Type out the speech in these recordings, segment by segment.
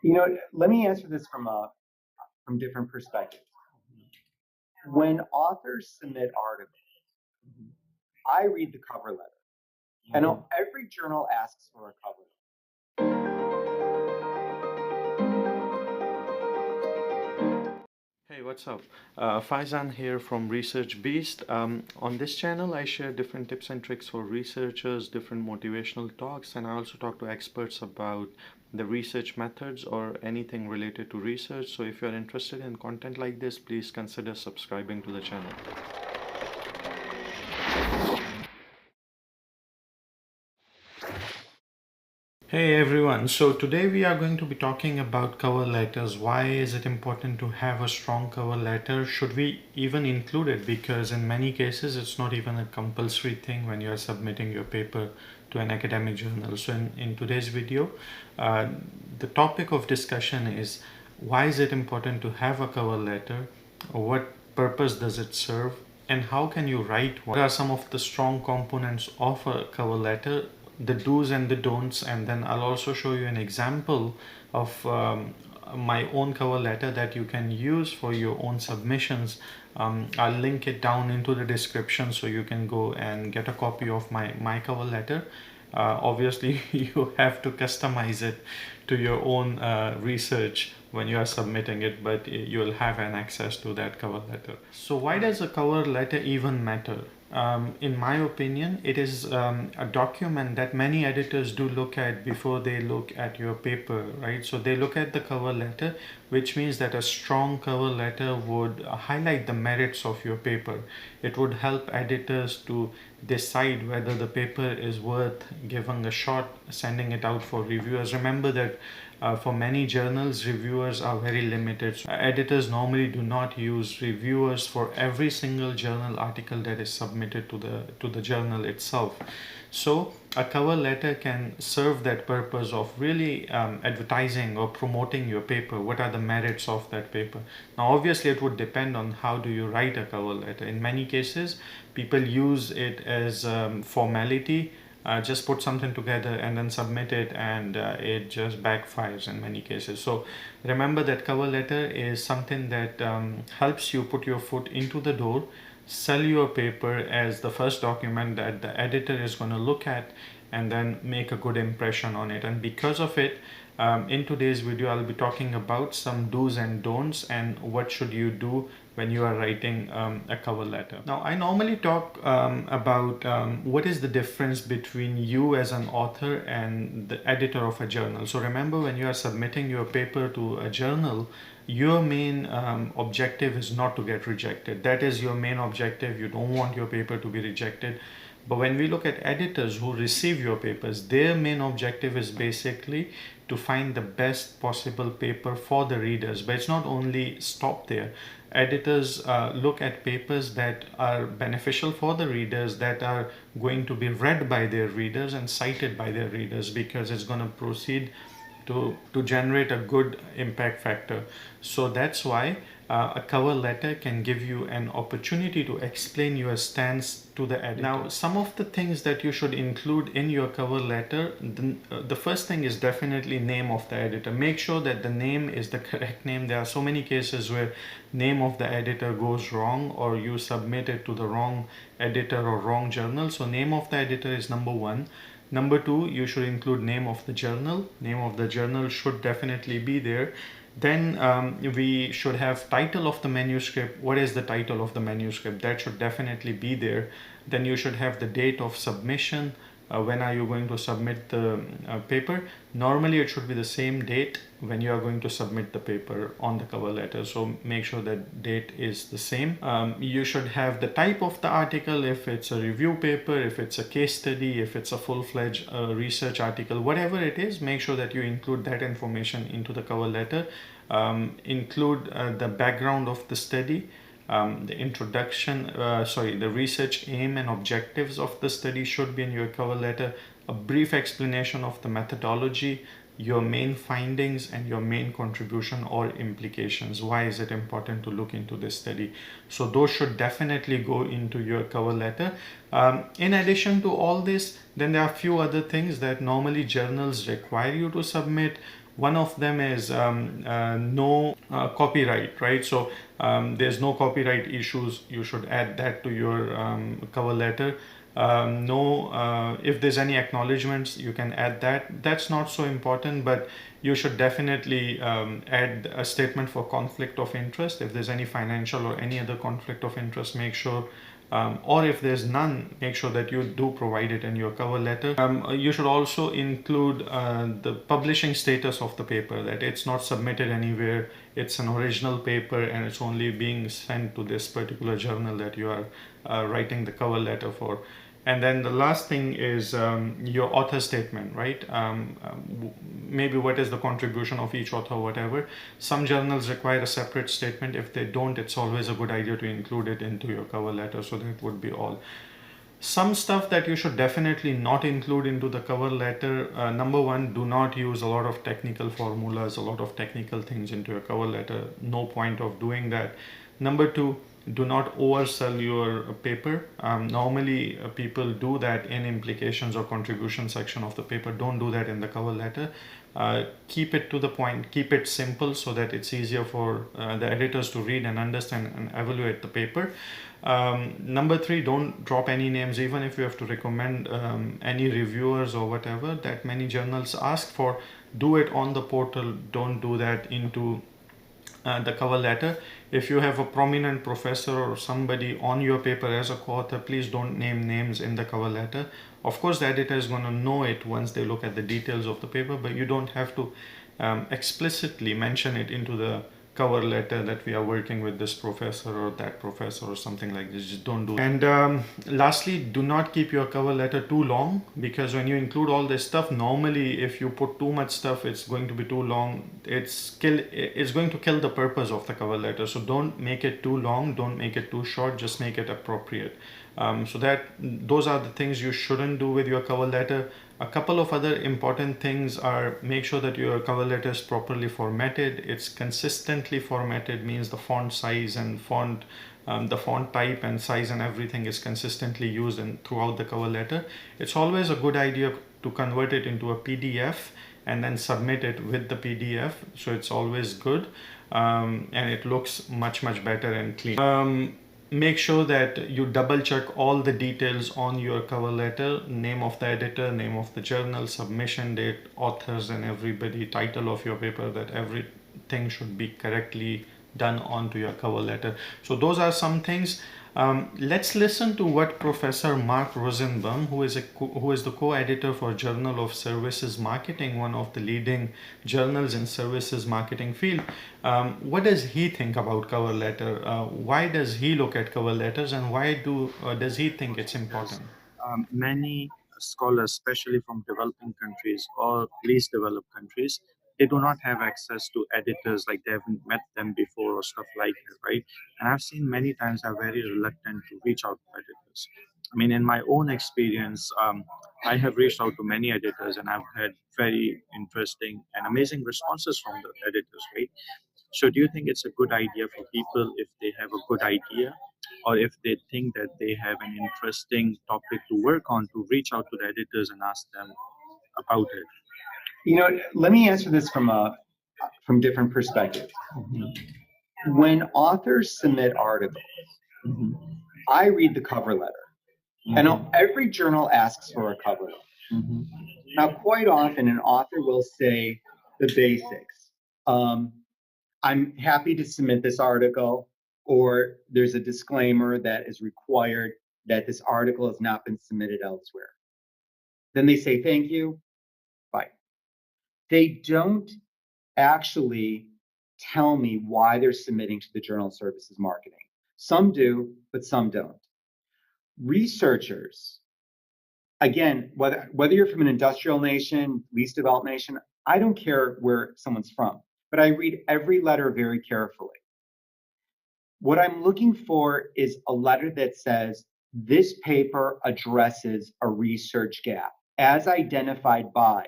Let me answer this from different perspectives. When authors submit articles, I read the cover letter. I know every journal asks for a cover letter. Hey, what's up? Faizan here from Research Beast. On this channel, I share different tips and tricks for researchers, different motivational talks, and I also talk to experts about the research methods or anything related to research. So if you're interested in content like this, please consider subscribing to the channel. Hey everyone, so today we are going to be talking about cover letters. Why is it important to have a strong cover letter? Should we even include it? Because in many cases it's not even a compulsory thing when you are submitting your paper to an academic journal. So in today's video, the topic of discussion is why is it important to have a cover letter? What purpose does it serve? And how can you write one? What are some of the strong components of a cover letter, the do's and the don'ts, and then I'll also show you an example of my own cover letter that you can use for your own submissions. I'll link it down into the description so you can go and get a copy of my cover letter. Obviously you have to customize it to your own research when you are submitting it, but you'll have an access to that cover letter. So why does a cover letter even matter? In my opinion, it is a document that many editors do look at before they look at your paper, right? So they look at the cover letter, which means that a strong cover letter would highlight the merits of your paper. It would help editors to decide whether the paper is worth giving a shot, sending it out for reviewers. Remember that for many journals, reviewers are very limited. So editors normally do not use reviewers for every single journal article that is submitted to the journal itself. So a cover letter can serve that purpose of really advertising or promoting your paper. What are the merits of that paper? Now obviously it would depend on how do you write a cover letter. In many cases people use it as formality, just put something together and then submit it, and it just backfires in many cases. So remember that cover letter is something that helps you put your foot into the door, sell your paper as the first document that the editor is going to look at and then make a good impression on it. And because of it, in today's video I'll be talking about some do's and don'ts and what should you do when you are writing a cover letter. Now I normally talk about what is the difference between you as an author and the editor of a journal. So remember, when you are submitting your paper to a journal, your main objective is not to get rejected. That is your main objective. You don't want your paper to be rejected. But when we look at editors who receive your papers, their main objective is basically to find the best possible paper for the readers. But it's not only stop there. Editors look at papers that are beneficial for the readers, that are going to be read by their readers and cited by their readers, because it's going to proceed to generate a good impact factor. So that's why a cover letter can give you an opportunity to explain your stance to the editor. Now, some of the things that you should include in your cover letter, the first thing is definitely name of the editor. Make sure that the name is the correct name. There are so many cases where name of the editor goes wrong, or you submit it to the wrong editor or wrong journal. So name of the editor is number one. Number two, you should include name of the journal. Name of the journal should definitely be there. Then we should have title of the manuscript. What is the title of the manuscript? That should definitely be there. Then you should have the date of submission. When are you going to submit the paper? Normally it should be the same date when you are going to submit the paper on the cover letter. So make sure that date is the same. You should have the type of the article, if it's a review paper, if it's a case study, if it's a full-fledged research article, whatever it is, make sure that you include that information into the cover letter. Include the background of the study. The introduction, the research aim and objectives of the study should be in your cover letter. A brief explanation of the methodology, your main findings, and your main contribution or implications. Why is it important to look into this study? So those should definitely go into your cover letter. In addition to all this, then there are a few other things that normally journals require you to submit. One of them is no copyright, right? So there's no copyright issues. You should add that to your cover letter. No, if there's any acknowledgements, you can add that. That's not so important, but you should definitely add a statement for conflict of interest. If there's any financial or any other conflict of interest, make sure or if there's none, make sure that you do provide it in your cover letter. You should also include the publishing status of the paper, that it's not submitted anywhere, it's an original paper and it's only being sent to this particular journal that you are writing the cover letter for. And then the last thing is your author statement, right? Maybe what is the contribution of each author, whatever. Some journals require a separate statement. If they don't, it's always a good idea to include it into your cover letter. So that would be all. Some stuff that you should definitely not include into the cover letter. Number one, do not use a lot of technical formulas, a lot of technical things into your cover letter. No point of doing that. Number two, do not oversell your paper. Normally people do that in implications or contribution section of the paper. Don't do that in the cover letter. Keep it to the point, keep it simple so that it's easier for the editors to read and understand and evaluate the paper. Number three, don't drop any names, even if you have to recommend any reviewers or whatever that many journals ask for. Do it on the portal. Don't do that into the cover letter. If you have a prominent professor or somebody on your paper as a co-author, please don't name names in the cover letter. Of course, the editor is going to know it once they look at the details of the paper, but you don't have to explicitly mention it into the cover letter that we are working with this professor or that professor or something like this. Just don't do it. And lastly, do not keep your cover letter too long, because when you include all this stuff, normally if you put too much stuff, it's going to be too long. It's going to kill the purpose of the cover letter. So don't make it too long, don't make it too short, just make it appropriate. So those are the things you shouldn't do with your cover letter. A couple of other important things are: make sure that your cover letter is properly formatted. It's consistently formatted, means the font size and the font type and size and everything is consistently used throughout the cover letter. It's always a good idea to convert it into a PDF and then submit it with the PDF. So it's always good, and it looks much better and clean. Make sure that you double check all the details on your cover letter: name of the editor, name of the journal, submission date, authors and everybody, title of your paper, that everything should be correctly done onto your cover letter. So those are some things. Let's listen to what Professor Mark Rosenbaum, who is the co-editor for Journal of Services Marketing, one of the leading journals in services marketing field. What does he think about cover letter? Why does he look at cover letters, and why does he think it's important? Many scholars, especially from developing countries or least developed countries, they do not have access to editors, like they haven't met them before or stuff like that, right? And I've seen many times are very reluctant to reach out to editors. I mean, in my own experience, I have reached out to many editors and I've had very interesting and amazing responses from the editors, right? So, do you think it's a good idea for people, if they have a good idea or if they think that they have an interesting topic to work on, to reach out to the editors and ask them about it? Let me answer this from different perspectives. When authors submit articles, I read the cover letter. And every journal asks for a cover letter. Now, quite often, an author will say the basics. I'm happy to submit this article, or there's a disclaimer that is required that this article has not been submitted elsewhere. Then they say thank you, bye. They don't actually tell me why they're submitting to the Journal of Services Marketing. Some do, but some don't. Researchers, again, whether you're from an industrial nation, least developed nation, I don't care where someone's from, but I read every letter very carefully. What I'm looking for is a letter that says, this paper addresses a research gap as identified by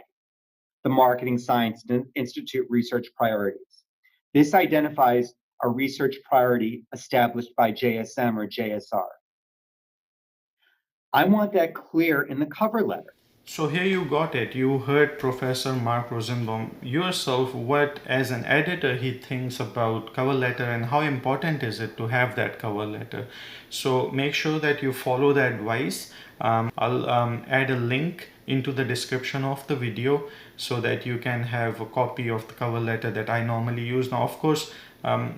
the Marketing Science Institute research priorities. This identifies a research priority established by JSM or JSR. I want that clear in the cover letter. So here you got it. You heard Professor Mark Rosenbaum yourself what as an editor he thinks about cover letter and how important is it to have that cover letter. So make sure that you follow the advice. I'll add a link into the description of the video so that you can have a copy of the cover letter that I normally use. Now, of course,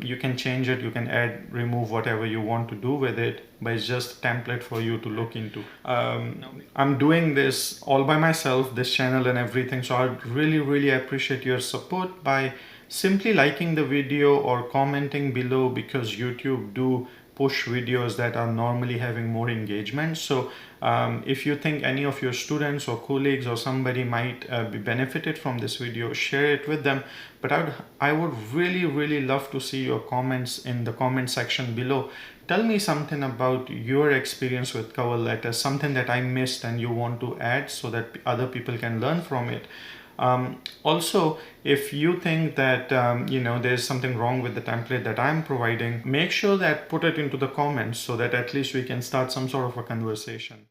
you can change it, you can add, remove whatever you want to do with it, but it's just a template for you to look into. I'm doing this all by myself, this channel and everything, so I really appreciate your support by simply liking the video or commenting below, because YouTube do push videos that are normally having more engagement. So if you think any of your students or colleagues or somebody might be benefited from this video, share it with them. But I would really love to see your comments in the comment section below. Tell me something about your experience with cover letters, something that I missed and you want to add so that other people can learn from it. Also, if you think that there's something wrong with the template that I'm providing, make sure that put it into the comments so that at least we can start some sort of a conversation.